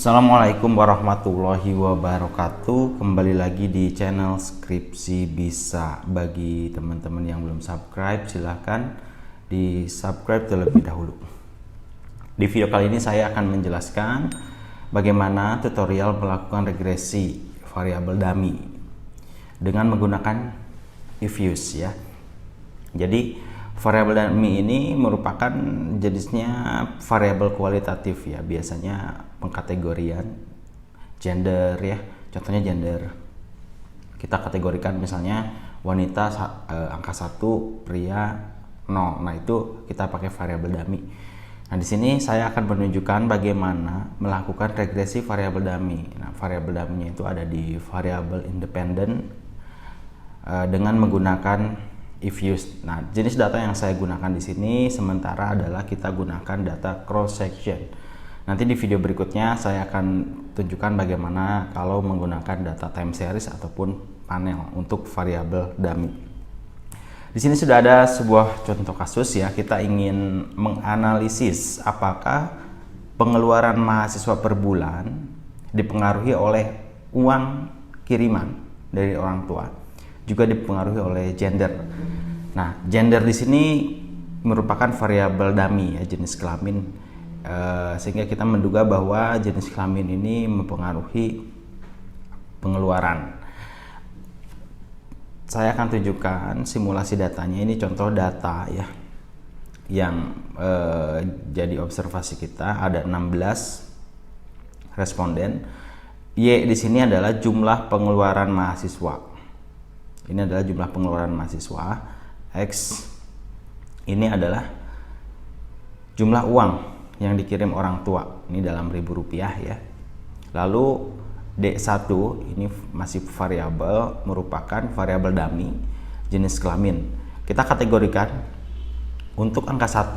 Assalamualaikum warahmatullahi wabarakatuh. Kembali lagi di channel Skripsi Bisa. Bagi teman-teman yang belum subscribe, silahkan di subscribe terlebih dahulu. Di video kali ini saya akan menjelaskan bagaimana tutorial melakukan regresi variabel dummy dengan menggunakan if-use ya. Jadi variabel dummy ini merupakan jenisnya variabel kualitatif ya, biasanya pengkategorian gender ya, contohnya gender. Kita kategorikan misalnya wanita angka 1, pria 0. Nah, itu kita pakai variabel dummy. Nah, di sini saya akan menunjukkan bagaimana melakukan regresi variabel dummy. Nah, variabel dummy-nya itu ada di variabel independent dengan menggunakan if-use. Nah, jenis data yang saya gunakan di sini sementara adalah kita gunakan data cross section. Nanti di video berikutnya saya akan tunjukkan bagaimana kalau menggunakan data time series ataupun panel untuk variabel dummy. Di sini sudah ada sebuah contoh kasus ya. Kita ingin menganalisis apakah pengeluaran mahasiswa per bulan dipengaruhi oleh uang kiriman dari orang tua, juga dipengaruhi oleh gender. Nah, gender di sini merupakan variabel dummy ya, jenis kelamin, sehingga kita menduga bahwa jenis kelamin ini mempengaruhi pengeluaran. Saya akan tunjukkan simulasi datanya. Ini contoh data ya yang jadi observasi kita. Ada 16 responden. Y di sini adalah jumlah pengeluaran mahasiswa. Ini adalah jumlah pengeluaran mahasiswa. X ini adalah jumlah uang yang dikirim orang tua. Ini dalam ribu rupiah ya. Lalu D1 ini masih variabel, merupakan variabel dummy jenis kelamin. Kita kategorikan untuk angka 1.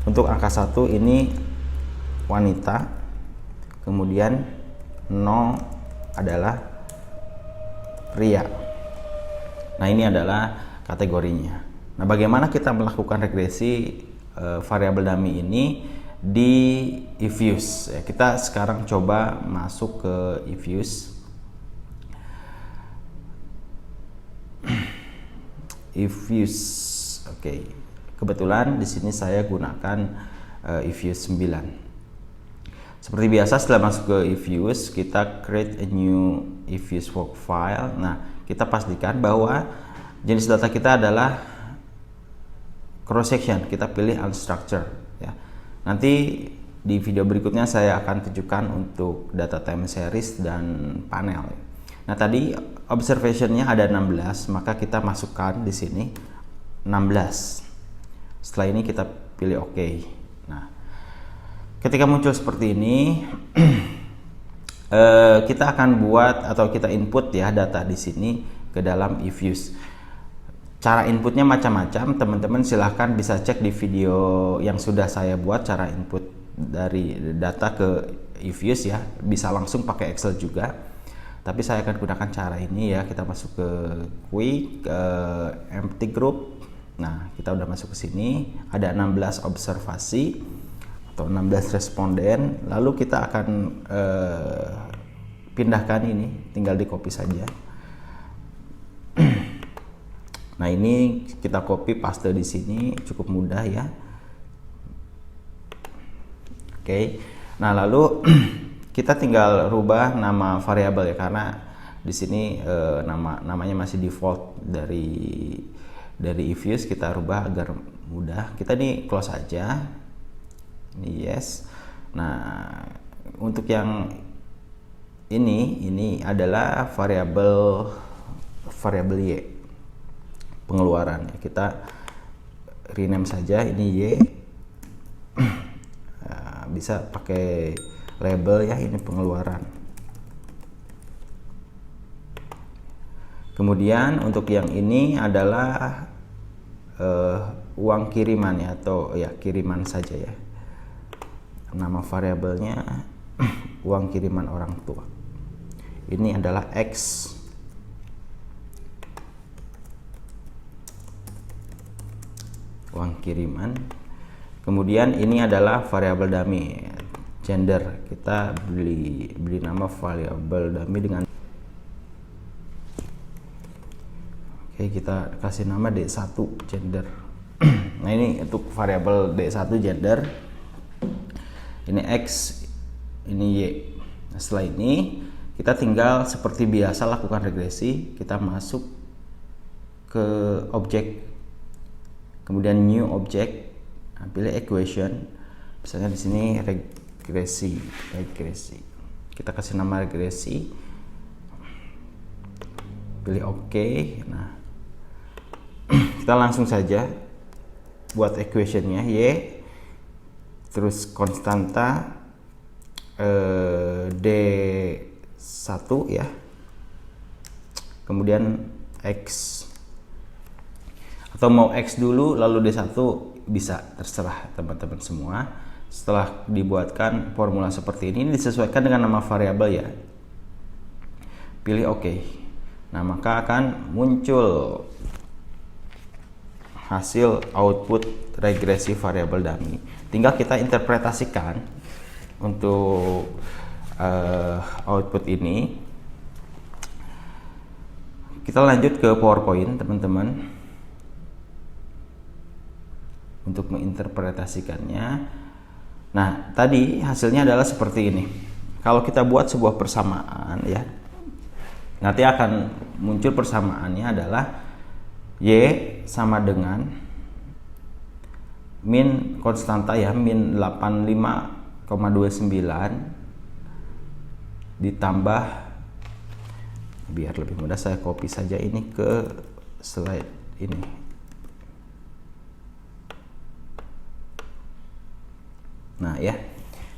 Untuk angka 1 ini wanita. Kemudian 0 adalah pria. Nah, ini adalah kategorinya. Nah, bagaimana kita melakukan regresi variabel dummy ini di if-use? Kita sekarang coba masuk ke if-use. If-use. Oke. Kebetulan di sini saya gunakan if-use 9. Seperti biasa, setelah masuk ke if-use, kita create a new if-use work file. Nah, kita pastikan bahwa jenis data kita adalah cross section. Kita pilih unstructured ya. Nanti di video berikutnya saya akan tunjukkan untuk data time series dan panel. Nah, tadi observationnya ada 16, maka kita masukkan di sini 16. Setelah ini kita pilih OK. Nah, ketika muncul seperti ini, kita akan buat atau kita input ya data di sini ke dalam if-use. Cara inputnya macam-macam, teman-teman silahkan bisa cek di video yang sudah saya buat cara input dari data ke if-use ya. Bisa langsung pakai Excel juga. Tapi saya akan gunakan cara ini ya. Kita masuk ke quick, empty group. Nah, kita udah masuk ke sini. Ada 16 observasi atau 16 responden. Lalu kita akan pindahkan ini, tinggal di copy saja. Nah, ini kita copy paste di sini, cukup mudah ya. Oke. Nah, lalu kita tinggal rubah nama variabel ya, karena di sini namanya masih default dari if-use. Kita rubah agar mudah. Kita nih close aja. Ini yes. Nah, untuk yang ini adalah variabel Y, pengeluaran. Kita rename saja ini Y. Bisa pakai label ya, ini pengeluaran. Kemudian untuk yang ini adalah uang kiriman ya, atau ya kiriman saja ya. Nama variabelnya uang kiriman orang tua. Ini adalah X. Uang kiriman. Kemudian ini adalah variabel dummy. gender. Kita beri nama variabel dummy dengan kita kasih nama D1 gender. Nah, ini untuk variabel D1 gender. Ini X, ini Y. Nah, setelah ini kita tinggal seperti biasa lakukan regresi. Kita masuk ke objek, kemudian new object, pilih equation. Misalnya di sini regresi. Kita kasih nama regresi. Pilih OK. Nah, kita langsung saja buat equationnya Y, terus konstanta D1 ya, kemudian X, atau mau X dulu lalu D1 bisa, terserah teman-teman semua. Setelah dibuatkan formula seperti ini disesuaikan dengan nama variabel ya, pilih OK. Nah, maka akan muncul hasil output regresi variabel dummy. Tinggal kita interpretasikan untuk output ini. Kita lanjut ke PowerPoint teman-teman untuk menginterpretasikannya. Nah, tadi hasilnya adalah seperti ini. Kalau kita buat sebuah persamaan ya, nanti akan muncul persamaannya adalah Y sama dengan min konstanta ya, min 85,29 ditambah, biar lebih mudah saya copy saja ini ke slide ini. Nah ya,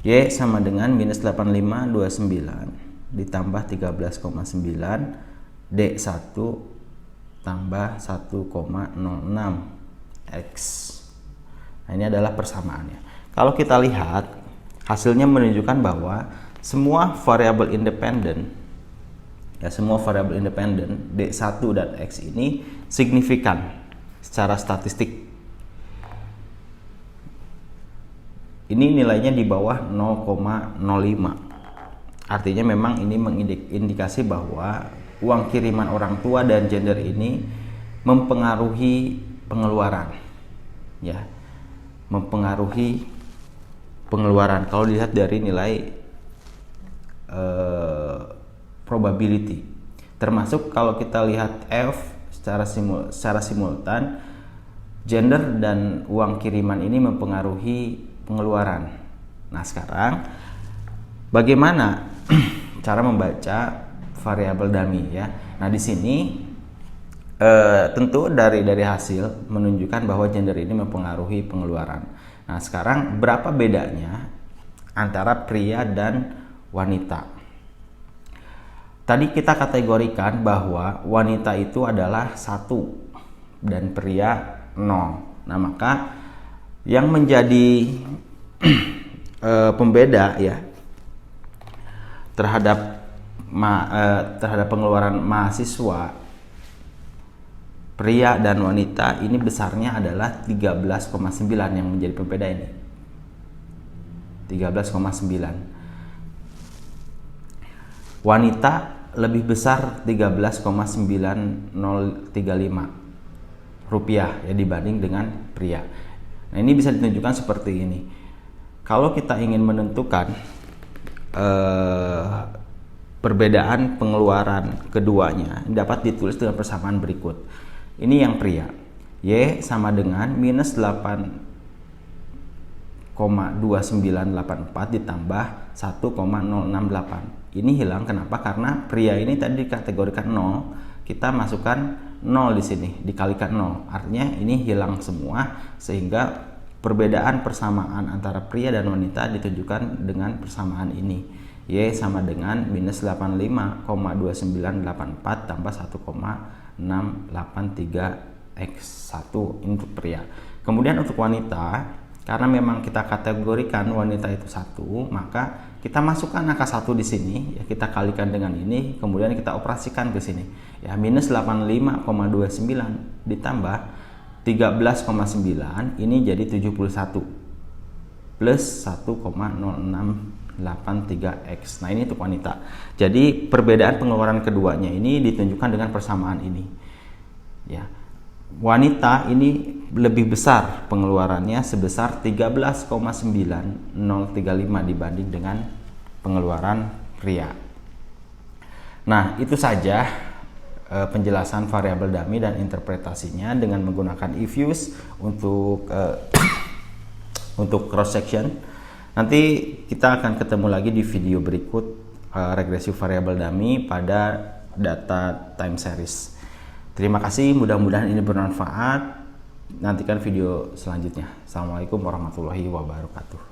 Y sama dengan minus 85,29 ditambah 13,9 D1 tambah 1,06 X. Nah, ini adalah persamaannya. Kalau kita lihat hasilnya menunjukkan bahwa semua variabel independen ya, semua variabel independen D1 dan X ini signifikan secara statistik. Ini nilainya di bawah 0,05. Artinya memang ini mengindikasi bahwa uang kiriman orang tua dan gender ini mempengaruhi pengeluaran ya, mempengaruhi pengeluaran kalau dilihat dari nilai probability. Termasuk kalau kita lihat F secara simultan, gender dan uang kiriman ini mempengaruhi pengeluaran. Nah, sekarang bagaimana cara membaca variabel dummy ya. Nah, di sini tentu dari hasil menunjukkan bahwa gender ini mempengaruhi pengeluaran. Nah, sekarang berapa bedanya antara pria dan wanita? Tadi kita kategorikan bahwa wanita itu adalah 1 dan pria 0. Nah, maka yang menjadi pembeda ya terhadap pengeluaran mahasiswa pria dan wanita ini besarnya adalah 13,9 yang menjadi pembeda ini. 13,9. Wanita lebih besar 13,9035 rupiah ya dibanding dengan pria. Nah, ini bisa ditunjukkan seperti ini. Kalau kita ingin menentukan perbedaan pengeluaran keduanya dapat ditulis dengan persamaan berikut. Ini yang pria, Y sama dengan minus 8,2984 ditambah 1,068. Ini hilang, kenapa? Karena pria ini tadi dikategorikan 0, kita masukkan 0 di sini, dikalikan 0. Artinya ini hilang semua, sehingga perbedaan persamaan antara pria dan wanita ditunjukkan dengan persamaan ini. Y sama dengan minus 85,2984 tambah 1,683 X1 untuk pria. Kemudian untuk wanita, karena memang kita kategorikan wanita itu 1, maka kita masukkan angka 1 di sini, ya kita kalikan dengan ini, kemudian kita operasikan ke sini. Ya, minus 85,29 ditambah 13,9 ini jadi 71 plus 1,06 83X. Nah, ini untuk wanita. Jadi perbedaan pengeluaran keduanya ini ditunjukkan dengan persamaan ini. Ya. Wanita ini lebih besar pengeluarannya sebesar 13,9035 dibanding dengan pengeluaran pria. Nah, itu saja penjelasan variabel dummy dan interpretasinya dengan menggunakan if-use untuk untuk cross section. Nanti kita akan ketemu lagi di video berikut regresi variabel dummy pada data time series. Terima kasih, mudah-mudahan ini bermanfaat. Nantikan video selanjutnya. Assalamualaikum warahmatullahi wabarakatuh.